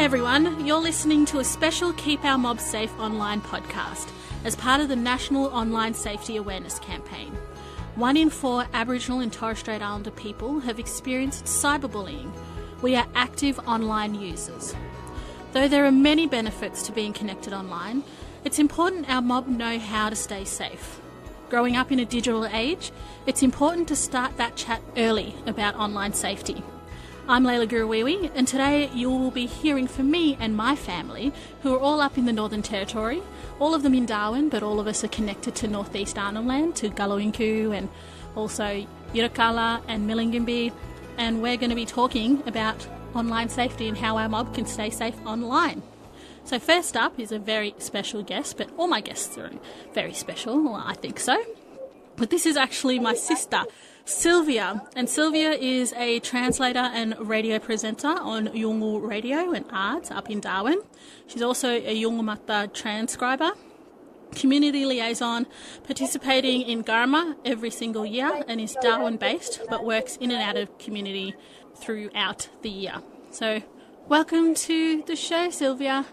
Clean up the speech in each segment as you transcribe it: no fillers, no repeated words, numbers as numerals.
everyone, you're listening to a special Keep Our Mob Safe online podcast as part of the National Online Safety Awareness Campaign. 1 in 4 Aboriginal and Torres Strait Islander people have experienced cyberbullying. We are active online users. Though there are many benefits to being connected online, it's important our mob know how to stay safe. Growing up in a digital age, it's important to start that chat early about online safety. I'm Leila Gurruwiwi, and today you will be hearing from me and my family, who are all up in the Northern Territory, all of them in Darwin, but all of us are connected to North East Arnhem Land, to Gulluinku and also Yirrkala and Millingimby, and we're going to be talking about online safety and how our mob can stay safe online. So first up is a very special guest, but all my guests are very special, well, I think so. But this is actually my sister, Sylvia, and Sylvia is a translator and radio presenter on Yolngu Radio and Arts up in Darwin. She's also a Yolngu transcriber, community liaison, participating in Garma every single year, and is Darwin-based, but works in and out of community throughout the year. So welcome to the show, Sylvia.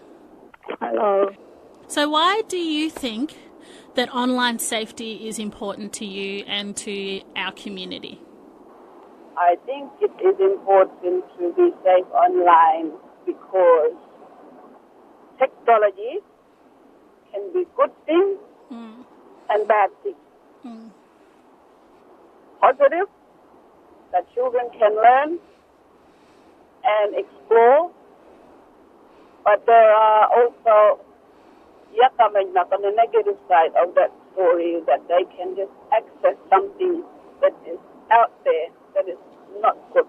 Hello. So why do you think that online safety is important to you and to our community? I think it is important to be safe online because technology can be good things and bad things. Positive, that children can learn and explore, but there are also on the negative side of that story, that they can just access something that is out there that is not good.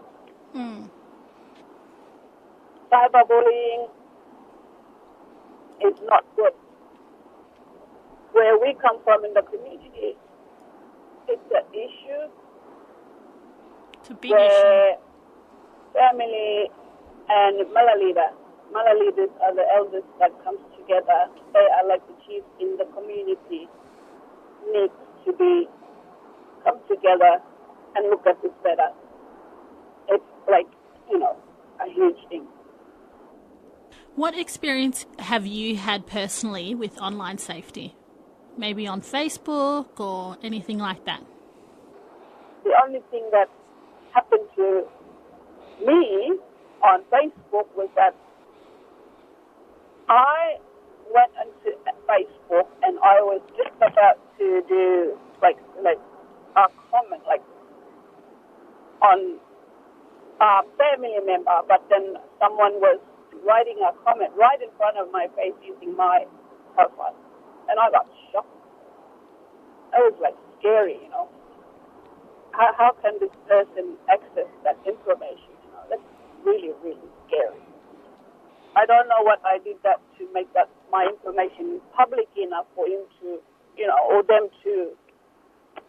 Cyberbullying is not good. Where we come from in the community, it's an issue. It's a big where issue. Family and Mala leaders are the elders that comes together. They are like the chiefs in the community, need to come together and look at this better. It's like, a huge thing. What experience have you had personally with online safety? Maybe on Facebook or anything like that? The only thing that happened to me on Facebook was that I went into Facebook and I was just about to do like a comment on a family member, but then someone was writing a comment right in front of my face using my profile, and I got shocked. It was scary, How can this person access that information? That's really, really scary. I don't know what I did that to make that my information public enough for him to, or them to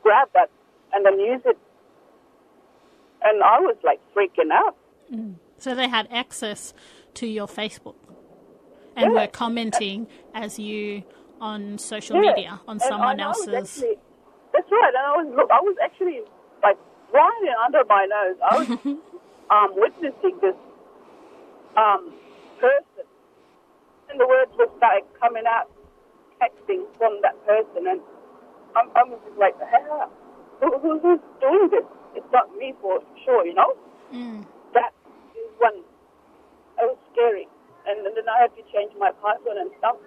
grab that and then use it. And I was freaking out. So they had access to your Facebook and were commenting as you on social media on someone else's. That's right. And I was actually right under my nose. I was witnessing this person, and the words were coming out, texting from that person, and I was just like, who's doing this? It's not me for sure, That is when it was scary, and then I had to change my password and stuff.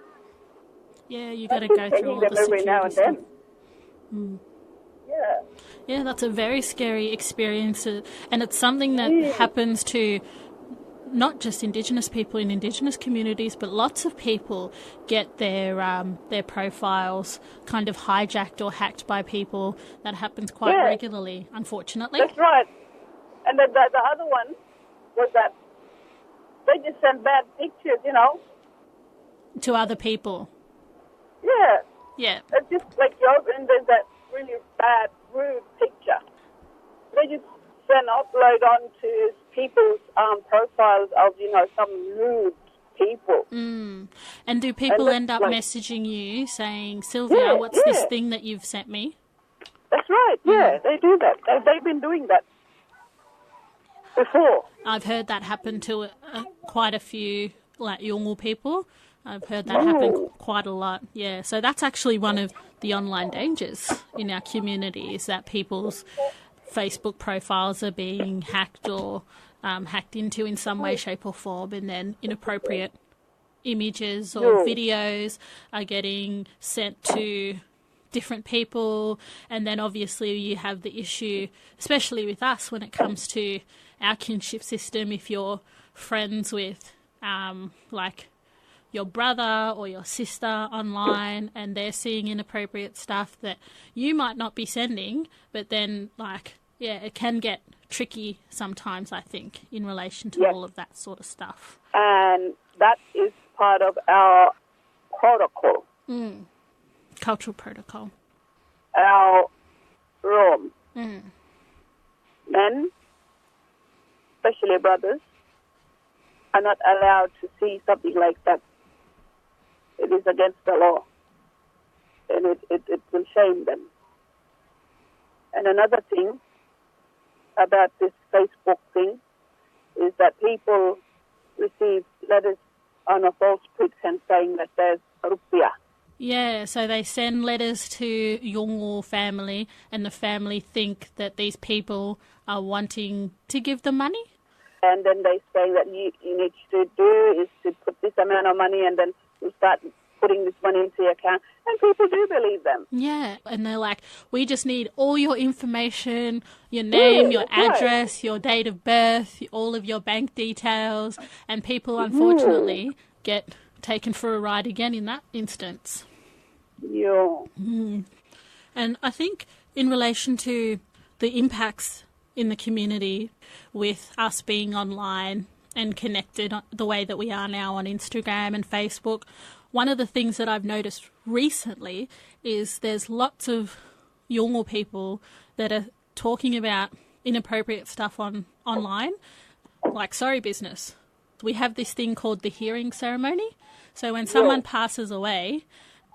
Yeah, you got to go through all the security now and stuff. then. Yeah, that's a very scary experience, and it's something that happens to not just Indigenous people in Indigenous communities, but lots of people get their profiles kind of hijacked or hacked by people. That happens quite regularly, unfortunately. That's right. And the other one was that they just send bad pictures, to other people. Yeah. Yeah. It's just and there's that really bad, rude picture. They just upload onto people's profiles of, some rude people. And do people end up messaging you saying, Sylvia, what's this thing that you've sent me? That's right, they do that. They've been doing that before. I've heard that happen to quite a few like Yolngu people. I've heard that happen quite a lot. Yeah, so that's actually one of the online dangers in our community, is that people's Facebook profiles are being hacked or hacked into in some way, shape or form, and then inappropriate images or videos are getting sent to different people. And then obviously you have the issue, especially with us when it comes to our kinship system, if you're friends with like your brother or your sister online and they're seeing inappropriate stuff that you might not be sending, but then it can get tricky sometimes, I think, in relation to all of that sort of stuff. And that is part of our protocol. Cultural protocol. Our norm. Men, especially brothers, are not allowed to see something like that. It is against the law. And it will shame them. And another thing about this Facebook thing is that people receive letters on a false pretense saying that there's rupiah. Yeah, so they send letters to Yolngu family and the family think that these people are wanting to give them money. And then they say that you need to do is to put this amount of money and then you start putting this money into your account. And people do believe them. Yeah, and they're like, we just need all your information, your name, your address, your date of birth, all of your bank details. And people, unfortunately, get taken for a ride again in that instance. Yeah. And I think in relation to the impacts in the community with us being online and connected the way that we are now on Instagram and Facebook, one of the things that I've noticed recently is there's lots of Yolngu people that are talking about inappropriate stuff online, like sorry business. We have this thing called the hearing ceremony. So when someone passes away,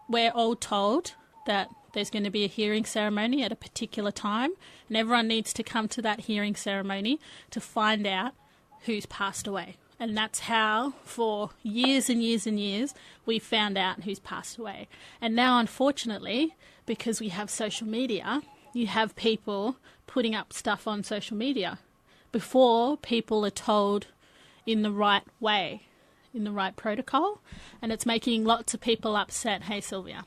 we're all told that there's going to be a hearing ceremony at a particular time, and everyone needs to come to that hearing ceremony to find out who's passed away. And that's how, for years and years and years, we found out who's passed away. And now, unfortunately, because we have social media, you have people putting up stuff on social media before people are told in the right way, in the right protocol. And it's making lots of people upset. Hey, Sylvia.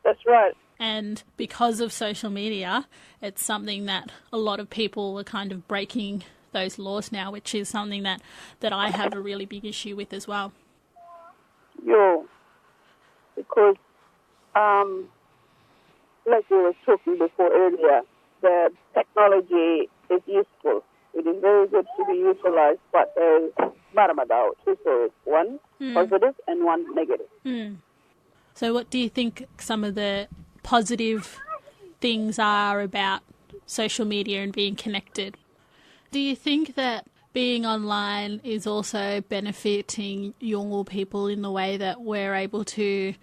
That's right. And because of social media, it's something that a lot of people are kind of breaking those laws now, which is something that I have a really big issue with as well. Yeah, because like we were talking before earlier, the technology is useful. It is very good to be utilized, but there is two stories, one positive and one negative. So what do you think some of the positive things are about social media and being connected? Do you think that being online is also benefiting Yolngu people in the way that we're able to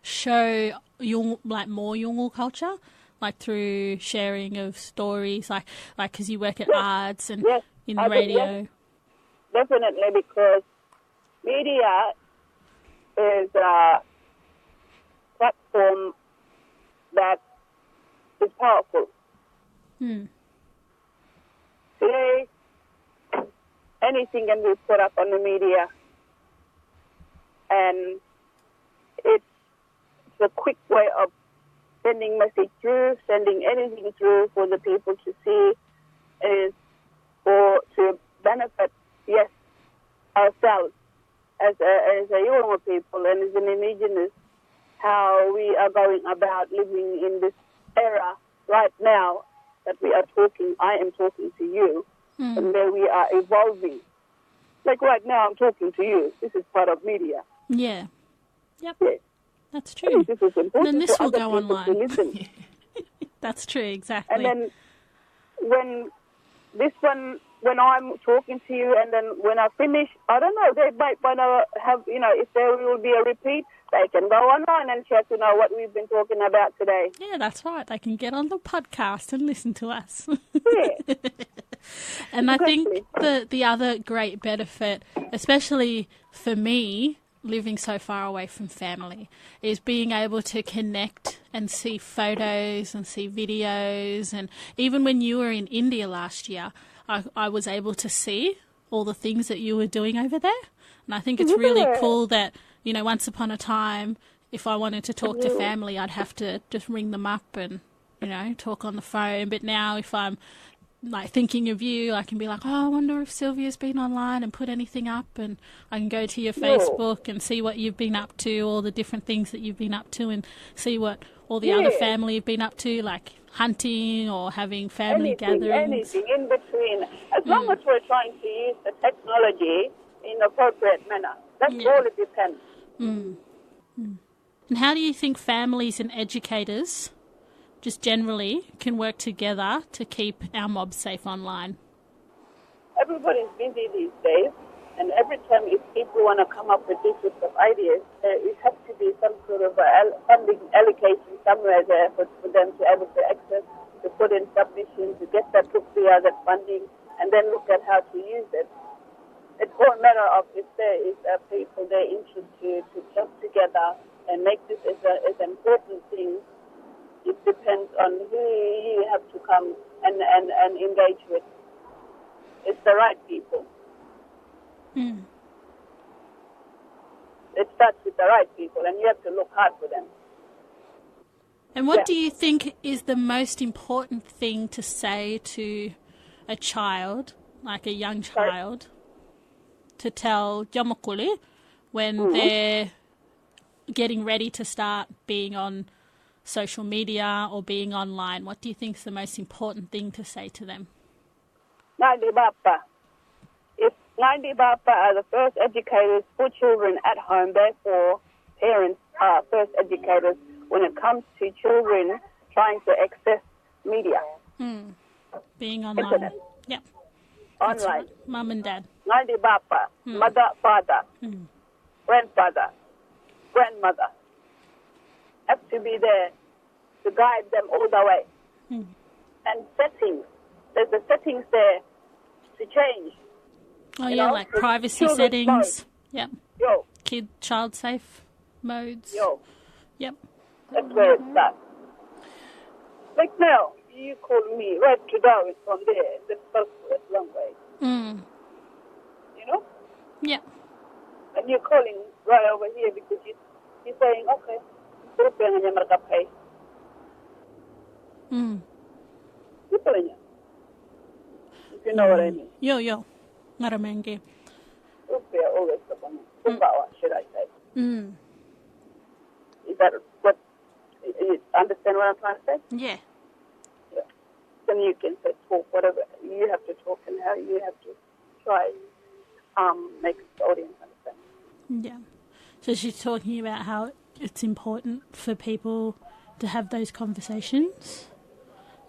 show more Yolngu culture, like through sharing of stories, like because you work at arts and in the radio? Yes, definitely, because media is a platform that is powerful. Today, anything can be put up on the media, and it's a quick way of sending message through, sending anything through for the people to see, is for to benefit, ourselves as a Yolngu people and as an indigenous, how we are going about living in this era right now that we are talking. I am talking to you, and where we are evolving. Like right now, I'm talking to you. This is part of media. Yeah. Yep. Yeah. That's true. This is important. And then this will go online. That's true, exactly. And then when I'm talking to you, and then when I finish, I don't know, they might want to have, if there will be a repeat, they can go online and check to know what we've been talking about today. Yeah, that's right. They can get on the podcast and listen to us. Yeah. And I think the other great benefit, especially for me, living so far away from family, is being able to connect and see photos and see videos. And even when you were in India last year, I was able to see all the things that you were doing over there. And I think it's really cool that, you know, once upon a time, if I wanted to talk to family, I'd have to just ring them up and, you know, talk on the phone. But now if I'm like thinking of you, I can be like, oh, I wonder if Sylvia's been online and put anything up, and I can go to your Facebook and see what you've been up to, all the different things that you've been up to, and see what all the other family have been up to, like hunting or having family gatherings. Anything in between. As long as we're trying to use the technology in appropriate manner. That's all it depends. And how do you think families and educators, just generally, can work together to keep our mobs safe online? Everybody's busy these days, and every time if people want to come up with these sorts of ideas, it has to be some sort of funding allocation somewhere there for them to be able to access, to put in submissions, to get that put via that funding, and then look at how to use it. It's all a matter of if there is people they're interested to come together and make this as an important thing. It depends on who you have to come and engage with. It's the right people. It starts with the right people, and you have to look hard for them. And what do you think is the most important thing to say to a child, like a young child, to tell Jomakuli when they're getting ready to start being on social media or being online? What do you think is the most important thing to say to them? Ngadi Bapa. If Ngadi Bapa are the first educators for children at home, therefore parents are first educators when it comes to children trying to access media. Being online. Internet. Yep. Online. Right. Mum and dad. Ngadi Bapa, mother, father, grandfather, grandmother have to be there to guide them all the way. And settings. There's the settings there to change. Oh, yeah, like privacy settings. Mode. Yep. Yo. Child safe modes. Yo. Yep. That's where it starts. Like now, you call me right to go, it's on there. That's supposed to a long way. You know? Yep. And you're calling right over here because you're saying, okay, if you know what I mean. Yo. Ngaramenge. Always should I say? Is that what you understand what I'm trying to say? Yeah. Then you can say talk whatever you have to talk and how you have to try make the audience understand. Yeah. So she's talking about how it's important for people to have those conversations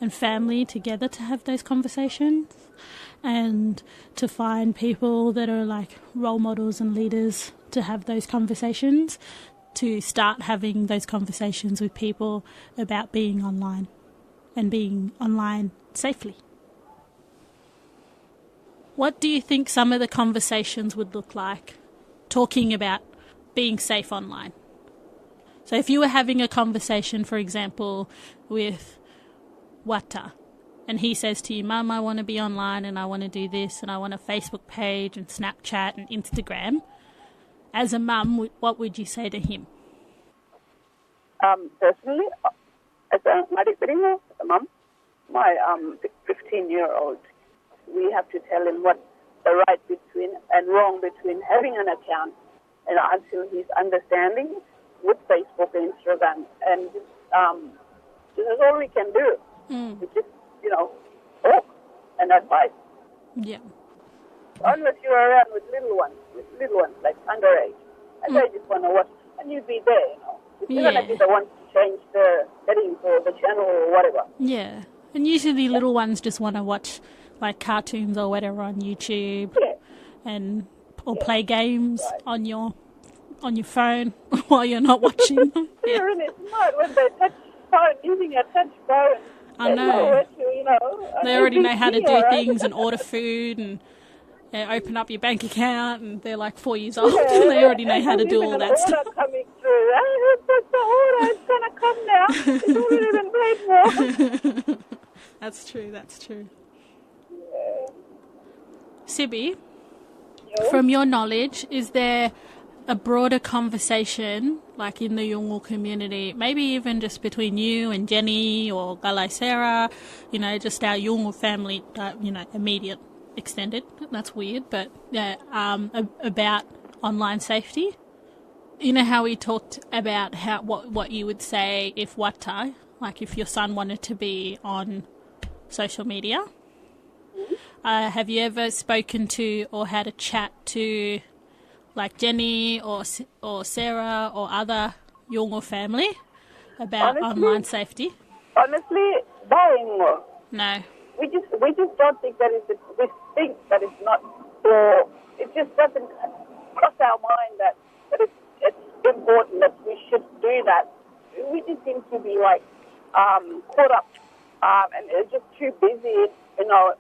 and family together to have those conversations and to find people that are like role models and leaders to have those conversations, to start having those conversations with people about being online and being online safely. What do you think some of the conversations would look like talking about being safe online? So if you were having a conversation, for example, with Wata, and he says to you, Mum, I want to be online and I want to do this and I want a Facebook page and Snapchat and Instagram, as a mum, what would you say to him? Personally, as a mum, my 15-year-old, we have to tell him what's the right between and wrong between having an account and until he's understanding with Facebook and Instagram. And this is all we can do. We just, talk and advice. Yeah. Unless you're around with little ones like underage, and they just want to watch, and you'd be there, If you're going to be the one to change the settings or the channel or whatever. Yeah. And usually little ones just want to watch like cartoons or whatever on YouTube or play games on your phone while you're not watching them. Yeah, and it's not when they touch phone, using a touch phone. I know. They already know how to do right? things and order food and open up your bank account, and they're like 4 years old. And they already know how to do all that stuff. Coming through. The order is going to come now. It's already been paid for. That's true. Yeah. Sibby, from your knowledge, is there a broader conversation, like in the Yolngu community, maybe even just between you and Jenny or Galai Sarah, just our Yolngu family, immediate, extended, that's weird, but yeah, about online safety? You know how we talked about what you would say if Watai, like if your son wanted to be on social media? Have you ever spoken to or had a chat to like Jenny or Sarah or other Yolngu family about online safety? Honestly, no. We just don't think that we think that it's not, or it just doesn't cross our mind that it's important that we should do that. We just seem to be like caught up and it's just too busy, not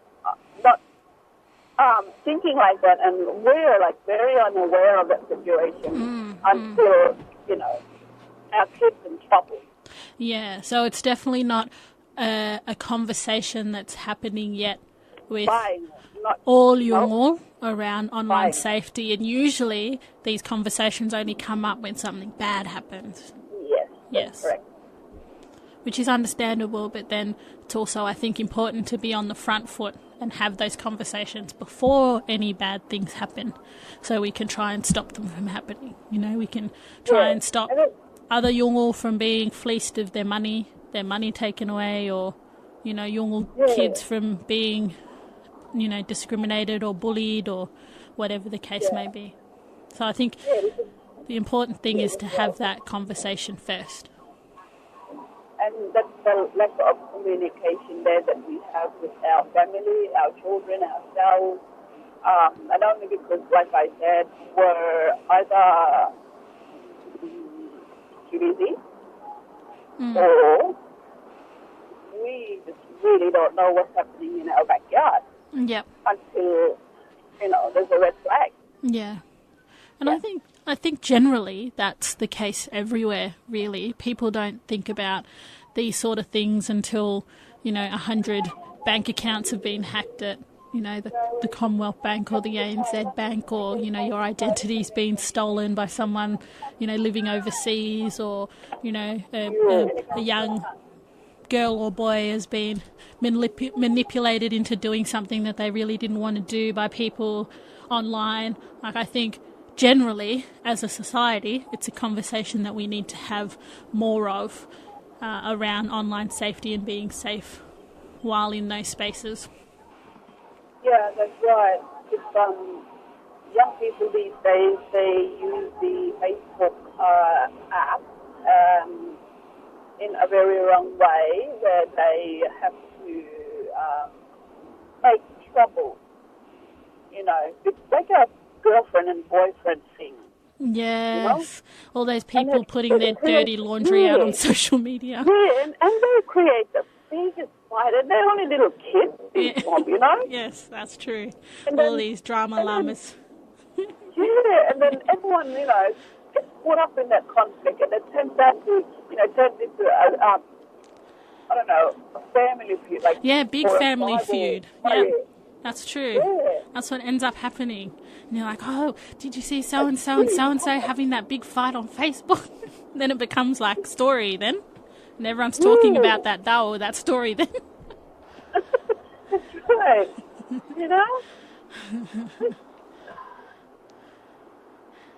thinking like that, and we're like very unaware of that situation until our kids in trouble. Yeah, so it's definitely not a conversation that's happening yet with all Yolngu around online safety, and usually these conversations only come up when something bad happens. Yes. Correct. Which is understandable, but then it's also, I think, important to be on the front foot and have those conversations before any bad things happen, so we can try and stop them from happening. We can try and stop other Yolngu from being fleeced of their money taken away, or, Yolngu kids from being, discriminated or bullied or whatever the case may be. So I think the important thing is to have that conversation first. And that's the lack of communication there that we have with our family, our children, ourselves. And only because, like I said, we're either too busy or we just really don't know what's happening in our backyard. Yep. Until, there's a red flag. Yeah. And I think generally that's the case everywhere, really. People don't think about these sort of things until, 100 bank accounts have been hacked at, the Commonwealth Bank or the ANZ Bank, or, your identity's been stolen by someone, living overseas, or, a young girl or boy has been manipulated into doing something that they really didn't want to do by people online. Like, I think generally, as a society, it's a conversation that we need to have more of around online safety and being safe while in those spaces. Yeah, that's right. It's, young people these days, they use the Facebook app in a very wrong way, where they have to make trouble. It's like a girlfriend and boyfriend thing. Yes. All those people putting their dirty laundry out on social media. Yeah, and they create the biggest fight, and they're only little kids, Yes, that's true. And all these drama llamas. Yeah, and then everyone, gets caught up in that conflict, and it turns into a family feud. Big family feud. Yeah, that's true. Yeah. That's what ends up happening. And you're like, oh, did you see so-and-so and so-and-so having that big fight on Facebook? Then it becomes like story then. And everyone's talking about that story then. That's right.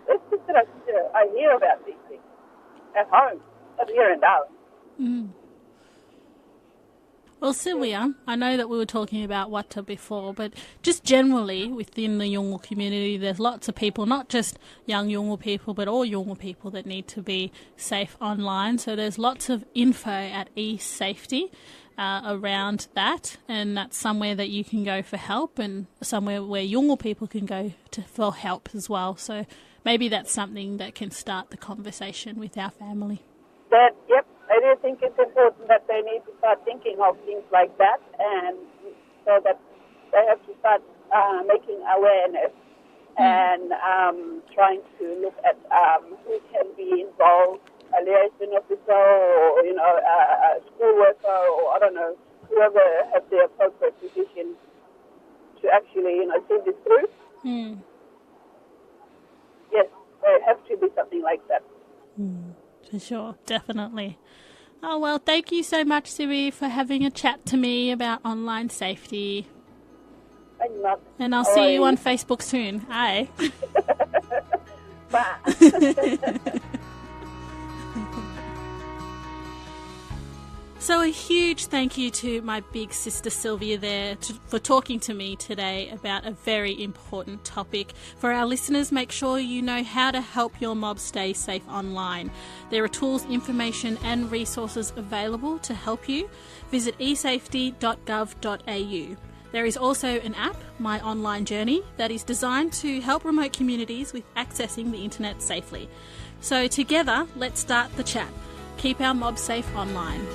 It's just that I hear about these things at home, up here in Darwin. Well, Sylvia, I know that we were talking about Wata before, but just generally within the Yolngu community, there's lots of people, not just young Yolngu people, but all Yolngu people that need to be safe online. So there's lots of info at eSafety around that, and that's somewhere that you can go for help, and somewhere where Yolngu people can go for help as well. So maybe that's something that can start the conversation with our family. Yep, do think it's important that they need to start thinking of things like that, and so that they have to start making awareness and trying to look at who can be involved, a liaison officer or, a school worker or, I don't know, whoever has the appropriate position to actually, see this through. Yes, there has to be something like that. For sure, definitely. Oh, well, thank you so much, Sylvia, for having a chat to me about online safety. Thank you, Mark. And I'll see you on Facebook soon. Hi. Bye. So a huge thank you to my big sister Sylvia there for talking to me today about a very important topic. For our listeners, make sure you know how to help your mob stay safe online. There are tools, information and resources available to help you. Visit eSafety.gov.au. There is also an app, My Online Journey, that is designed to help remote communities with accessing the internet safely. So together, let's start the chat. Keep our mob safe online.